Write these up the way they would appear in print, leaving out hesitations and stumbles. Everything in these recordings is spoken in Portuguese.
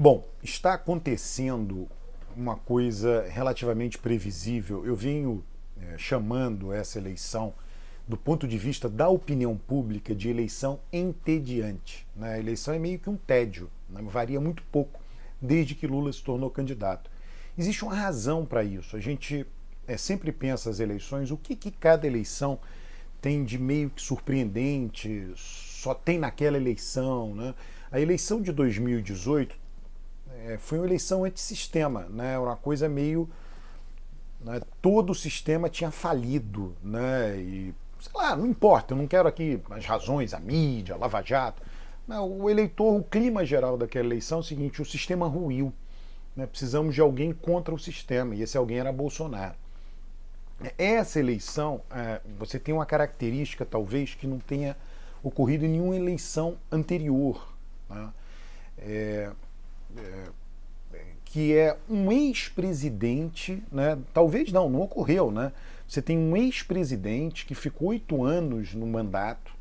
Bom, está acontecendo uma coisa relativamente previsível. Eu venho chamando essa eleição, do ponto de vista da opinião pública, de eleição entediante. Né? A eleição é meio que um tédio, né? Varia muito pouco desde que Lula se tornou candidato. Existe uma razão para isso. A gente sempre pensa as eleições, o que cada eleição tem de meio que surpreendente, só tem naquela eleição. Né? A eleição de 2018 foi uma eleição antissistema, né? Uma coisa meio, né, todo o sistema tinha falido, né? E sei lá, não importa, eu não quero aqui as razões, a mídia, a Lava Jato. Não, o eleitor, o clima geral daquela eleição é o seguinte: o sistema ruiu, né? Precisamos de alguém contra o sistema, e esse alguém era Bolsonaro. Essa eleição, você tem uma característica talvez que não tenha ocorrido em nenhuma eleição anterior, né? É, que é um ex-presidente, né? Talvez não ocorreu, né? Você tem um ex-presidente que ficou 8 anos no mandato,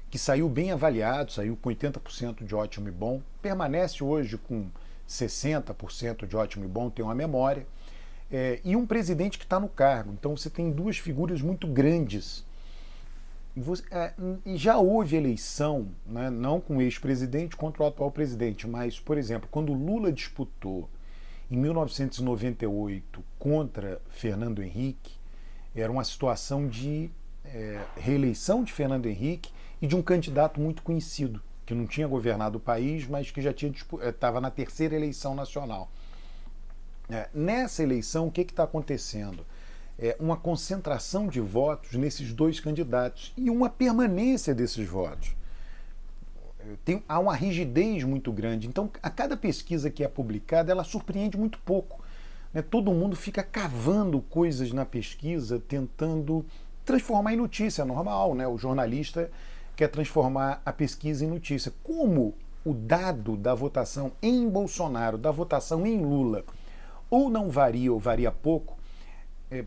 que saiu bem avaliado, saiu com 80% de ótimo e bom, permanece hoje com 60% de ótimo e bom, tem uma memória, e um presidente que está no cargo. Então você tem duas figuras muito grandes. E já houve eleição, né, não com o ex-presidente contra o atual presidente, mas, por exemplo, quando Lula disputou em 1998 contra Fernando Henrique, era uma situação de reeleição de Fernando Henrique e de um candidato muito conhecido, que não tinha governado o país, mas que já estava na terceira eleição nacional. Nessa eleição, o que está acontecendo? Uma concentração de votos nesses dois candidatos e uma permanência desses votos. Há uma rigidez muito grande. Então, a cada pesquisa que é publicada, ela surpreende muito pouco. Né? Todo mundo fica cavando coisas na pesquisa, tentando transformar em notícia, normal. Né? O jornalista quer transformar a pesquisa em notícia. Como o dado da votação em Bolsonaro, da votação em Lula, ou não varia ou varia pouco,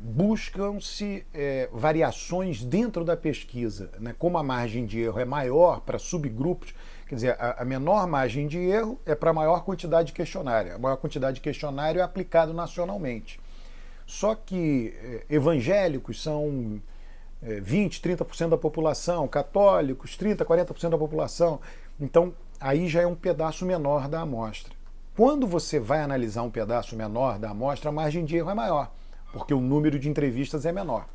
buscam-se variações dentro da pesquisa, né? Como a margem de erro é maior para subgrupos, quer dizer, a menor margem de erro é para a maior quantidade de questionário. A maior quantidade de questionário é aplicado nacionalmente. Só que evangélicos são 20, 30% da população, católicos 30, 40% da população. Então, aí já é um pedaço menor da amostra. Quando você vai analisar um pedaço menor da amostra, a margem de erro é maior, porque o número de entrevistas é menor.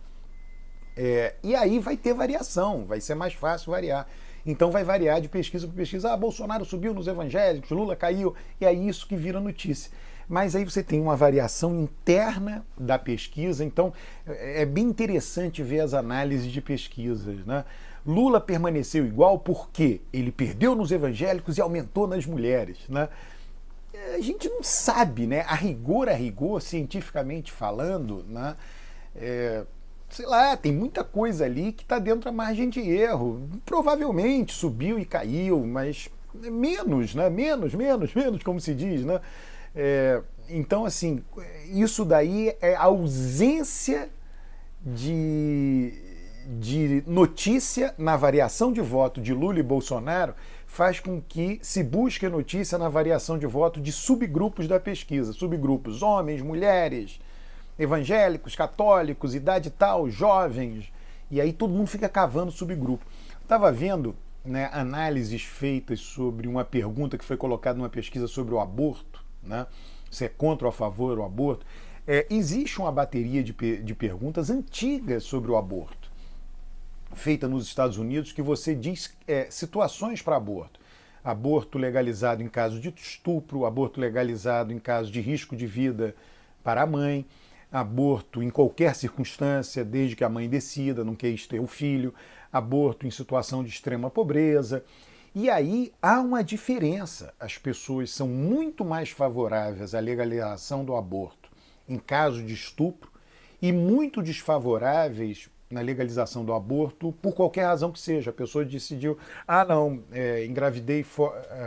E aí vai ter variação, vai ser mais fácil variar. Então vai variar de pesquisa para pesquisa. Bolsonaro subiu nos evangélicos, Lula caiu, e é isso que vira notícia. Mas aí você tem uma variação interna da pesquisa, então é bem interessante ver as análises de pesquisas. Né? Lula permaneceu igual porque ele perdeu nos evangélicos e aumentou nas mulheres. Né? A gente não sabe, né? A rigor, cientificamente falando, né? Sei lá, tem muita coisa ali que está dentro da margem de erro. Provavelmente subiu e caiu, mas menos, né? Menos, como se diz, né? Então, assim, isso daí é a ausência de notícia na variação de voto de Lula e Bolsonaro faz com que se busque notícia na variação de voto de subgrupos da pesquisa. Subgrupos: homens, mulheres, evangélicos, católicos, idade tal, jovens. E aí todo mundo fica cavando subgrupo. Estava vendo, né, análises feitas sobre uma pergunta que foi colocada numa pesquisa sobre o aborto, né? Se é contra ou a favor do aborto. Existe uma bateria de perguntas antigas sobre o aborto, feita nos Estados Unidos, que você diz situações para aborto. Aborto legalizado em caso de estupro, aborto legalizado em caso de risco de vida para a mãe, aborto em qualquer circunstância, desde que a mãe decida, não quer ter o filho, aborto em situação de extrema pobreza. E aí há uma diferença. As pessoas são muito mais favoráveis à legalização do aborto em caso de estupro e muito desfavoráveis na legalização do aborto por qualquer razão que seja. A pessoa decidiu, engravidei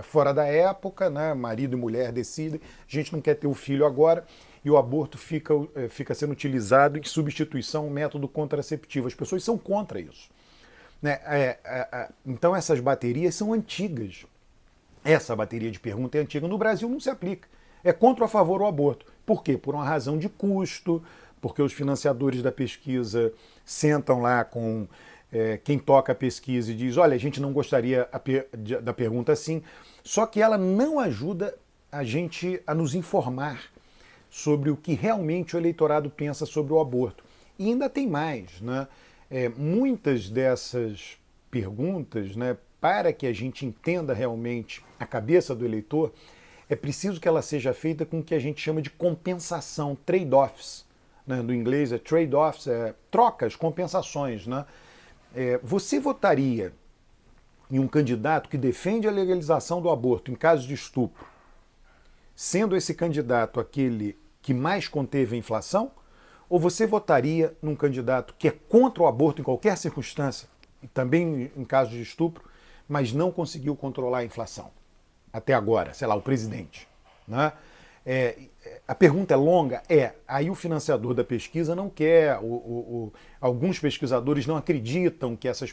fora da época, né? Marido e mulher decidem, a gente não quer ter o filho agora, e o aborto fica sendo utilizado em substituição ao método contraceptivo. As pessoas são contra isso. Né? Então essas baterias são antigas. Essa bateria de pergunta é antiga. No Brasil não se aplica. É contra ou a favor o aborto. Por quê? Por uma razão de custo, porque os financiadores da pesquisa sentam lá com quem toca a pesquisa e diz, olha, a gente não gostaria da pergunta assim, só que ela não ajuda a gente a nos informar sobre o que realmente o eleitorado pensa sobre o aborto. E ainda tem mais, né? Muitas dessas perguntas, né, para que a gente entenda realmente a cabeça do eleitor, é preciso que ela seja feita com o que a gente chama de compensação, trade-offs. Né? No inglês é trade-offs, trocas, compensações. Né? Você votaria em um candidato que defende a legalização do aborto em caso de estupro, sendo esse candidato aquele que mais conteve a inflação? Ou você votaria num candidato que é contra o aborto em qualquer circunstância, e também em caso de estupro, mas não conseguiu controlar a inflação? Até agora, sei lá, o presidente. Né? A pergunta é longa? Aí o financiador da pesquisa não quer, alguns pesquisadores não acreditam que essas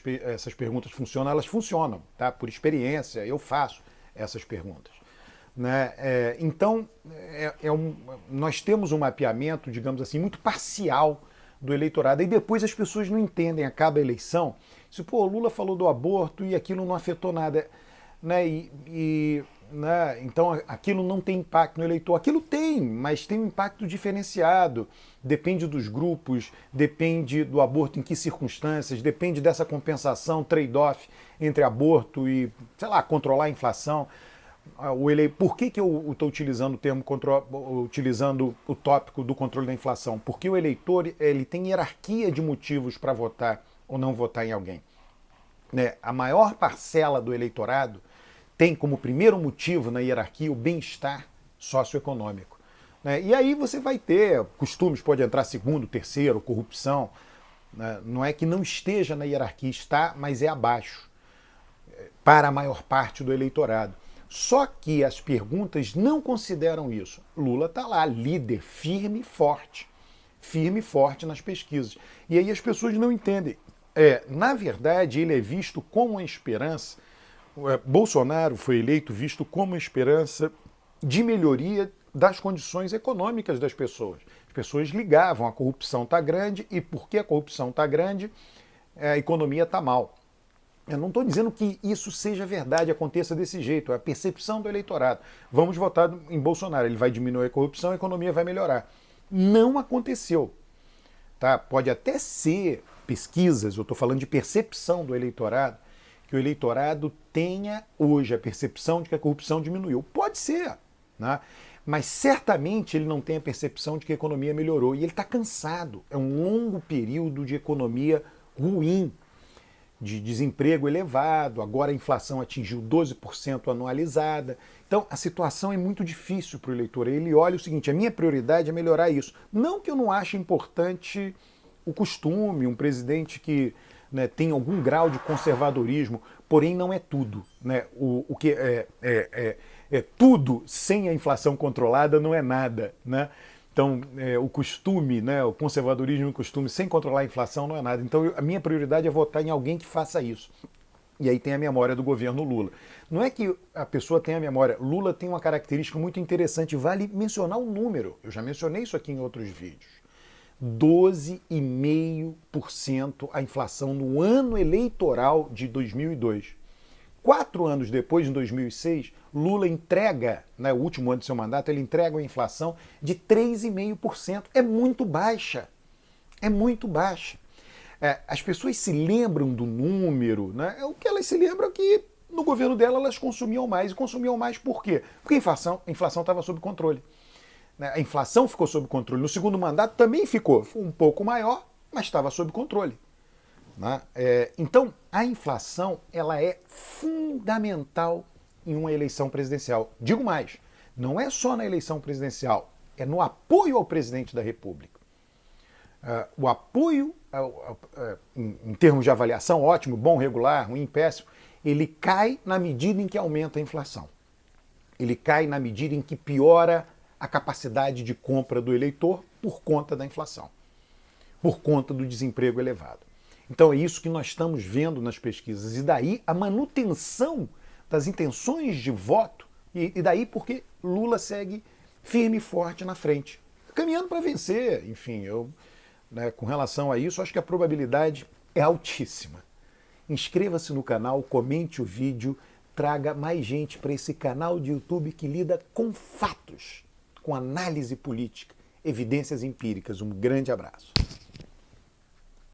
perguntas funcionam, elas funcionam, tá? Por experiência, eu faço essas perguntas. Né? Então, nós temos um mapeamento, digamos assim, muito parcial do eleitorado, e depois as pessoas não entendem, acaba a eleição, se pô, Lula falou do aborto e aquilo não afetou nada, né? Né? Então aquilo não tem impacto no eleitor. Aquilo tem, mas tem um impacto diferenciado. Depende dos grupos, depende do aborto em que circunstâncias, depende dessa compensação, trade-off entre aborto e, sei lá, controlar a inflação. Por que eu estou utilizando o termo utilizando o tópico do controle da inflação? Porque o eleitor ele tem hierarquia de motivos para votar ou não votar em alguém. Né? A maior parcela do eleitorado tem como primeiro motivo na hierarquia o bem-estar socioeconômico. Né? E aí você vai ter, costumes pode entrar segundo, terceiro, corrupção. Né? Não é que não esteja na hierarquia, está, mas é abaixo, para a maior parte do eleitorado. Só que as perguntas não consideram isso. Lula está lá, líder, firme e forte nas pesquisas. E aí as pessoas não entendem. Na verdade, ele é visto como uma esperança. Bolsonaro foi eleito visto como uma esperança de melhoria das condições econômicas das pessoas. As pessoas ligavam, a corrupção está grande, e porque a corrupção está grande, a economia está mal. Eu não estou dizendo que isso seja verdade, aconteça desse jeito, é a percepção do eleitorado. Vamos votar em Bolsonaro, ele vai diminuir a corrupção, a economia vai melhorar. Não aconteceu. Tá? Pode até ser pesquisas, eu estou falando de percepção do eleitorado, que o eleitorado tenha hoje a percepção de que a corrupção diminuiu. Pode ser, né? Mas certamente ele não tem a percepção de que a economia melhorou. E ele está cansado. É um longo período de economia ruim, de desemprego elevado, agora a inflação atingiu 12% anualizada. Então a situação é muito difícil para o eleitor. Ele olha o seguinte, a minha prioridade é melhorar isso. Não que eu não ache importante o costume, um presidente que, né, tem algum grau de conservadorismo, porém não é tudo. Né? O que tudo sem a inflação controlada não é nada. Né? Então, o costume, né, o conservadorismo e o costume sem controlar a inflação não é nada. Então, a minha prioridade é votar em alguém que faça isso. E aí tem a memória do governo Lula. Não é que a pessoa tenha a memória. Lula tem uma característica muito interessante. Vale mencionar o número. Eu já mencionei isso aqui em outros vídeos. 12,5% a inflação no ano eleitoral de 2002. 4 anos depois, em 2006, Lula entrega, né, o último ano do seu mandato, ele entrega uma inflação de 3,5%. É muito baixa. É muito baixa. As pessoas se lembram do número, né? O que elas se lembram é que no governo dela elas consumiam mais. E consumiam mais por quê? Porque a inflação estava sob controle. A inflação ficou sob controle. No segundo mandato também ficou um pouco maior, mas estava sob controle. Né? Então, a inflação ela é fundamental em uma eleição presidencial. Digo mais, não é só na eleição presidencial, é no apoio ao presidente da República. O apoio, em termos de avaliação, ótimo, bom, regular, ruim, péssimo, ele cai na medida em que aumenta a inflação. Ele cai na medida em que piora a capacidade de compra do eleitor por conta da inflação, por conta do desemprego elevado. Então é isso que nós estamos vendo nas pesquisas. E daí a manutenção das intenções de voto, e daí porque Lula segue firme e forte na frente, caminhando para vencer. Enfim, com relação a isso, acho que a probabilidade é altíssima. Inscreva-se no canal, comente o vídeo, traga mais gente para esse canal de YouTube que lida com fatos, com análise política, evidências empíricas. Um grande abraço.